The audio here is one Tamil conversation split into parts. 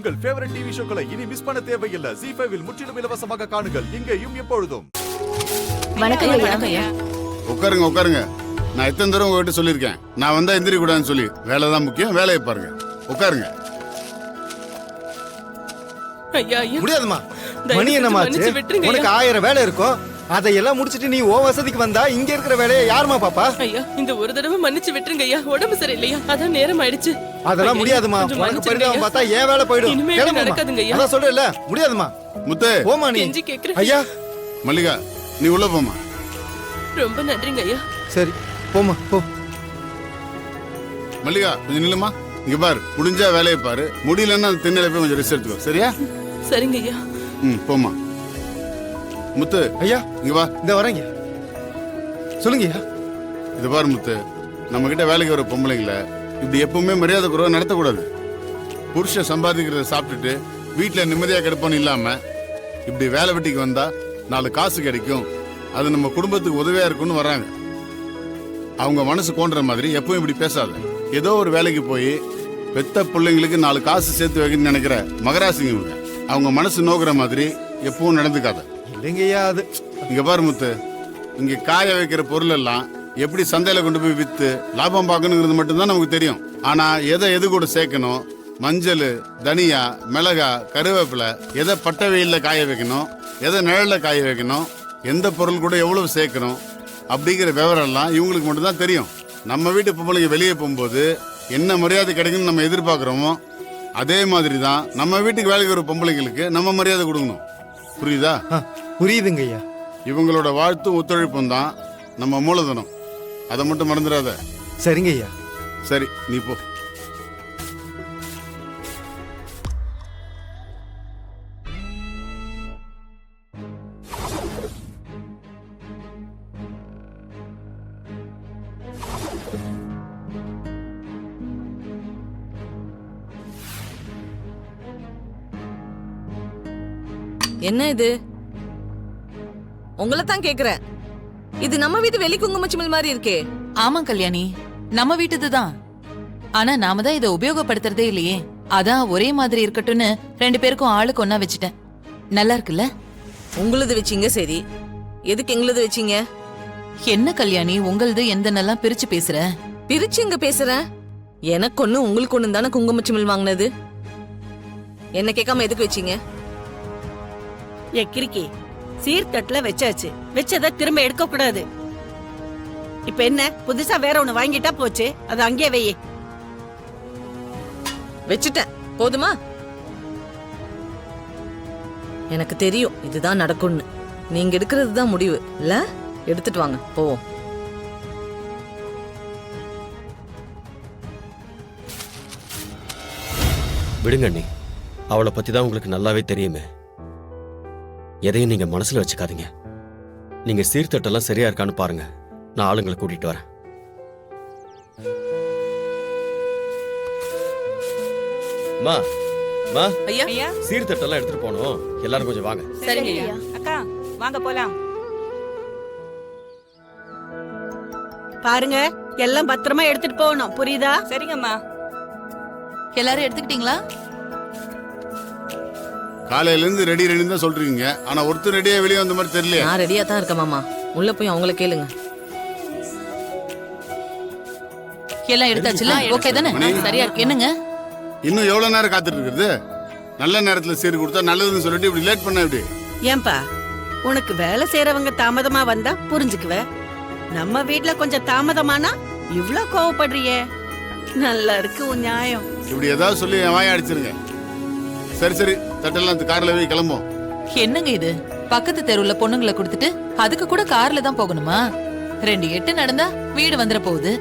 உங்கள் ஃபேவரட் டிவி ஷோக்களை இனி மிஸ் பண்ண தேவையில்லை. ZEE5 இல் முற்றிலும் இலவசமாக காணுங்கள். இங்கேயும் எப்பொழுதும். வணக்கம் ஐயா. உட்காருங்க உட்காருங்க. நான் எத்தனை தடவை உங்ககிட்ட சொல்லியிருக்கேன், நான் வந்தா எந்திரி கூடாதுன்னு சொல்லி. வேலை தான் முக்கியம், வேலையை பாருங்க. உட்காருங்க. முடியாதுமா, மணி என்னமாச்சு? உனக்கு 1000 வேலை இருக்கும். அதையெல்லாம் முடிச்சிட்டு நீ ஓ வசதிக்கு வந்தா இங்க இருக்கிற வேலையை யாருமா பாப்பா? ஐயா, இந்த ஒரு தடவை மன்னிச்சு விட்டுருங்க ஐயா. உடம்பு சரியில்லையா, அதான் நேரம் ஆயிடுச்சு. அதெல்லாம் முடியாதுமா. உனக்கு பரிதாபம் பார்த்தா ஏன் வேலை போயிடும். இனிமே நடக்காதுங்க ஐயா. அதான் சொல்றேன்ல, முடியாதுமா. முத்து போமா நீ. கெஞ்சி கேக்குறேன் ஐயா மல்லிகா, நீ உள்ள போமா. ரொம்ப நன்றிங்க ஐயா. சரி போமா போ. மல்லிகா கொஞ்சம் நில்லுமா. இங்க பாரு, முடிஞ்சா வேலையை பாரு, முடியலன்னா திண்ணையில போய் கொஞ்சம் ரெஸ்ட் எடுத்துக்கோ. சரியா? சரிங்க ஐயா. போமா. முத்து ஐயா இங்க வா. இந்த வரேங்க. சொல்லுங்க ஐயா. இது பாரு முத்து, நம்ம கிட்ட வேலைக்கு வர பொம்பளைங்கள இப்படி எப்பவுமே மரியாதை குறைவா நடத்தக்கூடாது. புருஷன் சம்பாதிக்கிறத சாப்பிட்டுட்டு வீட்டுல நிம்மதியா கிடப்பான்னு இல்லாம இப்படி வேலை வெட்டிக்கு வந்தா 4 காசு கிடைக்கும், அது நம்ம குடும்பத்துக்கு உதவியா இருக்கும்னு வர்றாங்க. அவங்க மனசு கோன்ற மாதிரி எப்பவும் இப்படி பேசாத. ஏதோ ஒரு வேலைக்கு போய் பெத்த பிள்ளைங்களுக்கு 4 காசு சேர்த்து வைக்கணும்னு நினைக்கிற மகராசிங்க இவங்க. அவங்க மனசு நோக்குற மாதிரி எப்பவும் நடந்துக்காத. இல்லைங்கய்யா, அது இங்க பாரு முத்து, இங்க காய வைக்கிற பொருள் எல்லாம் எப்படி சந்தையில கொண்டு போய் வித்து லாபம் பார்க்கணுங்கிறது மட்டும்தான் நமக்கு தெரியும். ஆனா எது கூட சேர்க்கணும், மஞ்சள், தனியா, மிளகா, கருவேப்பிலை, எதை பட்டை வெயில்ல காய வைக்கணும், எதை நிழல்ல காய வைக்கணும், எந்த பொருள் கூட எவ்வளவு சேர்க்கணும் அப்படிங்கிற விவரம் எல்லாம் இவங்களுக்கு மட்டும்தான் தெரியும். நம்ம வீட்டு பொம்பளைங்க வெளியே போகும்போது என்ன மரியாதை கிடைக்கும்னு நம்ம எதிர்பார்க்கிறோமோ அதே மாதிரி தான் நம்ம வீட்டுக்கு வேலைக்கு வர பொம்பளைங்களுக்கு நம்ம மரியாதை கொடுக்கணும். புரியுதா? புரியுதுங்க ஐயா. இவங்களோட வாழ்த்தும் ஒத்துழைப்பும் தான் நம்ம மூலதனம். அதை மட்டும் மறந்துடாத. சரிங்க ஐயா. சரி, நீ போ. என்ன இது? உங்களை தான் கேக்குறேன். இது நம்ம வீட்டு வெளி குங்குமச்சிமல் மாதிரி இருக்கே. ஆமா கல்யாணி, நம்ம வீட்டுதுதான். ஆனா நாம தான் இதை உபயோகப்படுத்துறதே இல்லையே. அதான் ஒரே மாதிரி இருக்கட்டும்னு 2 பேருக்கும் ஆளுக்கு ஒன்னா வச்சுட்டேன். நல்லா இருக்குல்ல? உங்களுது வச்சீங்க சரி, எதுக்கு எங்களுது வச்சீங்க? என்ன கல்யாணி, உங்களது எந்தனெல்லாம் பிரிச்சு பேசுற? பிரிச்சு எங்க பேசுறேன்? எனக்கு ஒண்ணு உங்களுக்கு ஒண்ணு தானே குங்குமச்சிமல் வாங்கினது. என்ன கேட்காம எதுக்கு வச்சீங்க? கிறுக்கி, சீர்தட்டுல வச்சாச்சு, வச்சத திரும்ப எடுக்க கூடாது. இப்ப என்ன புதுசா வேற ஒண்ணு வாங்கிட்டா போச்சு, அது அங்கே வையே. வச்சுட்டேன், போதுமா? எனக்கு தெரியும் இதுதான் நடக்கும்னு. நீங்க எடுக்கிறது தான் முடிவு இல்ல? எடுத்துட்டு வாங்க, போவோம். விடுங்க அண்ணி, அவளை பத்தி தான் உங்களுக்கு நல்லாவே தெரியுமே. எதையும் நீங்க மனசுல வச்சுக்காதீங்க. நீங்க சீர்தட்டெல்லாம் சரியா இருக்கான்னு பாருங்க, நான் ஆளுங்களை கூட்டிட்டு வரேன். மா மா, ஐயா சீர்தட்டெல்லாம் எடுத்துட்டு போனோம். எல்லாரும் கொஞ்சம் வாங்க. சரிங்க ஐயா. அக்கா வாங்க போலாம். பாருங்க, எல்லாம் பத்திரமா எடுத்துட்டு போகணும், புரியுதா? சரிங்கம்மா. எல்லாரும் எடுத்துக்கிட்டீங்களா? காலையில இருந்து ரெடி ரெடின்னு தான் சொல்றீங்க, ஆனா ஒருத்தர் ரெடியா வெளியே வந்த மாதிரி தெரியல. நான் ரெடியா தான் இருக்கேன் மாமா. உள்ள போய் அவங்கள கேளுங்க. எல்லாம் எடுத்தாச்சுல? ஓகே தானே? சரியா இருக்கு. என்னங்க இன்னும் எவ்வளவு நேரம் காத்துட்டு இருக்குது? நல்ல நேரத்துல சீர் கொடுத்தா நல்லதுன்னு சொல்லிட்டு இப்படி லேட் பண்ண எப்படி? ஏன்பா, உனக்கு வேலை செய்யறவங்க தாமதமா வந்தா புரிஞ்சுக்குவ. நம்ம வீட்ல கொஞ்சம் தாமதமானா இவ்ளோ கோவப்படுறியே. நல்லா இருக்கு உன் நியாயம். இப்படி ஏதாவது சொல்லி என் வாயை அடிச்சிருங்க. சரி சரி, தட்டெல்லாம் கார்ல போய் கிளம்பும். என்னங்க இது? பக்கத்து தெருவுல பொண்ணுங்களை கொடுத்துட்டு அதுக்கு கூட கார்ல தான் போகணுமா? 2 எட்டு நடந்தா வீடு வந்துட போகுது.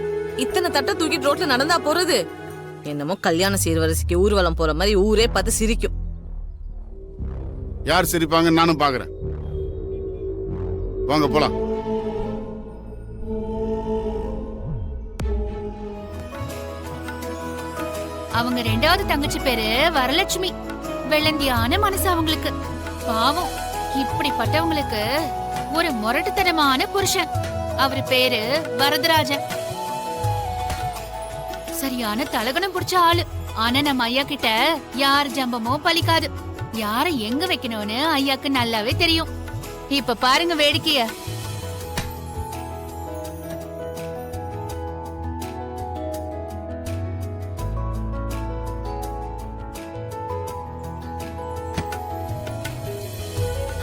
இத்தனை தட்டை தூக்கிட்டு ரோட்ல நடந்தா போறது? என்னமோ கல்யாண சீர்வரிசைக்கு ஊர்வலம் போற மாதிரி ஊரே பார்த்து சிரிக்கும். யார் சிரிப்பாங்கன்னு நானும் பாக்குறேன். வாங்க போலாம். அவங்க 2வது தங்கச்சி பேரு வரலட்சுமி. வெள்ளந்தியான மனசு அவங்களுக்கு. பாவம், இப்படிப்பட்டவங்களுக்கு ஒரு முரட்டுத்தனமான புருஷன். அவரு பேரு வரதராஜன். சரியான தலகணம் பிடிச்ச ஆளு. ஆனா நம்ம ஐயா கிட்ட யார் ஜம்பமோ பலிக்காது. யார எங்க வைக்கணும்னு ஐயாக்கு நல்லாவே தெரியும். இப்ப பாருங்க வேடிக்கைய.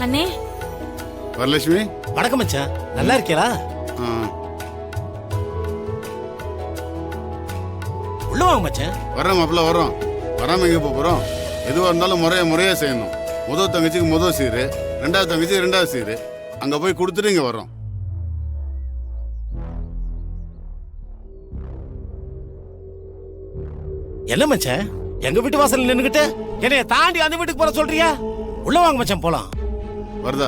அண்ணே வரலட்சுமி வணக்கம் மச்சான், நல்லா இருக்கீங்களா? ஆ, உள்ள வாங்க மச்சான். வர்றோம் மாப்பிள்ள வர்றோம். வராம எங்க போறோம்? எதுவா இருந்தாலும் முறையா செய்யணும். முதல் தங்கச்சிக்கு முதல் சீரு, ரெண்டாவது தங்கச்சி ரெண்டாவது சீரு. அங்க போய் கொடுத்துட்டு இங்க வர்றோம். என்ன மச்சான், எங்க வீட்டு வாசல்ல நின்னுகிட்டு என்னைய தாண்டி அந்த வீட்டுக்கு போற சொல்றியா? உள்ள வாங்க மச்சான், போலாம். வருதா,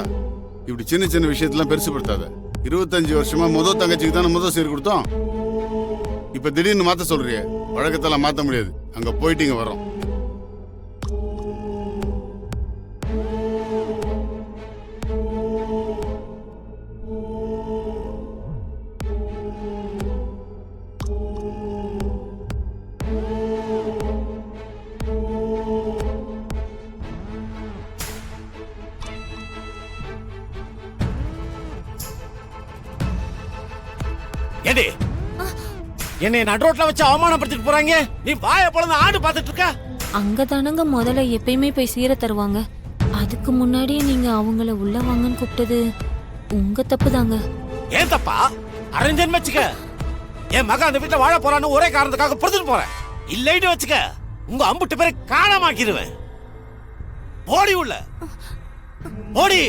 இப்படி சின்ன சின்ன விஷயத்தெல்லாம் பெருசுப்படுத்தாத. 25 வருஷமா முதல் தங்கச்சிக்கு தானே முதல் சீர் கொடுத்தோம். இப்ப திடீர்னு மாத்த சொல்றியே, வழக்கத்தெல்லாம் மாத்த முடியாது. அங்க போயிட்டு இங்க வரோம். ஏடி, என்னை நடுரோட்ல வச்சு அவமானப்படுத்திட்டு போறாங்க. நீ வாய பொளந்து ஆடு பாத்துட்டு இருக்க. அங்கதானங்க முதல்ல எப்பயுமே போய் சீரை தருவாங்க. அதுக்கு முன்னாடியே நீங்க அவங்கள உள்ள வாங்கன்னு கூப்பிட்டது உங்க தப்பு தாங்க. ஏன் தப்பா? அரேஞ்சன் வச்சுக்க. என் மகன் அந்த வீட்டுல வாழ போறான்னு ஒரே காரணத்துக்காக பொறுத்துட்டு போறேன். இல்லைன்னு வச்சுக்க, உங்க அம்புட்டு பேரை காணாமாக்கிடுவேன். போடி உள்ள போடி.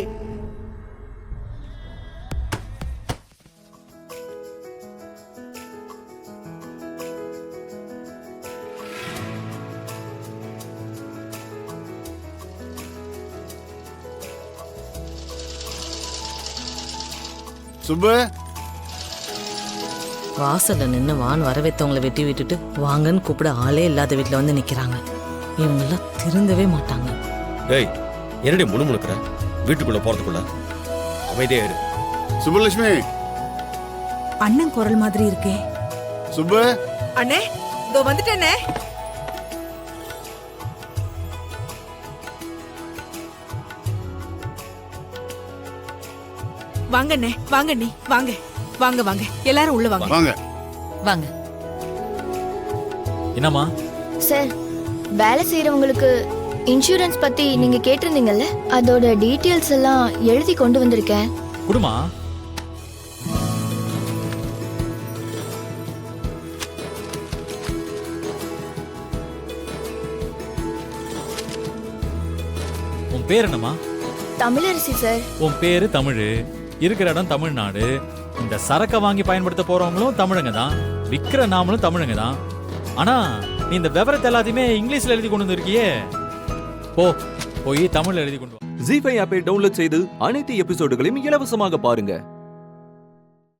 சுப்பு, வாசல்ல நின்னு வான் வரவேத்தவங்களை வெட்டி விட்டுட்டு வாங்கன்னு கூப்பிட ஆளே இல்லாத வீட்டுல வந்து நிக்கிறாங்க. இவங்கெல்லாம் திருந்தவே மாட்டாங்க. டேய், என்னடி முணுமுணுக்கிற? வீட்டுக்குள்ள போறதுக்குள்ள அமைதியா இரு. சுப்புலட்சுமி. அண்ணன் குரல் மாதிரி இருக்கே. சுப்பு. அண்ணே, இதோ வந்துட்டேனே. வாங்க அண்ணே, வாங்க நீ, வாங்க வாங்க வாங்க, எல்லாரும் உள்ள வாங்க. வாங்க வாங்க. என்னம்மா? சார், வேலை செய்யறவங்களுக்கு இன்சூரன்ஸ் பத்தி நீங்க கேட்டிருந்தீங்கல்ல, அதோட டீடைல்ஸ் எல்லாம் எழுதி கொண்டு வந்திருக்கேன். குடுமா. உன் பேர் என்னம்மா? தமிழரசி சார். உன் பேரு தமிழ், இருக்கிற இடம் தமிழ்நாடு. இந்த சரக்கை வாங்கி பயன்படுத்த போறவங்களும் தமிழங்க தான், விக்கிற நாமளும் தமிழங்க தான். ஆனா நீ இந்த விவரத்தை எல்லாத்தையுமே இங்கிலீஷ்ல எழுதி கொண்டு வந்திருக்கியே. போய் தமிழ்ல எழுதி கொண்டு வா. ஜீ5 ஆப்பை டவுன்லோட் செய்து அனைத்து எபிசோடுகளையும் இலவசமாக பாருங்க.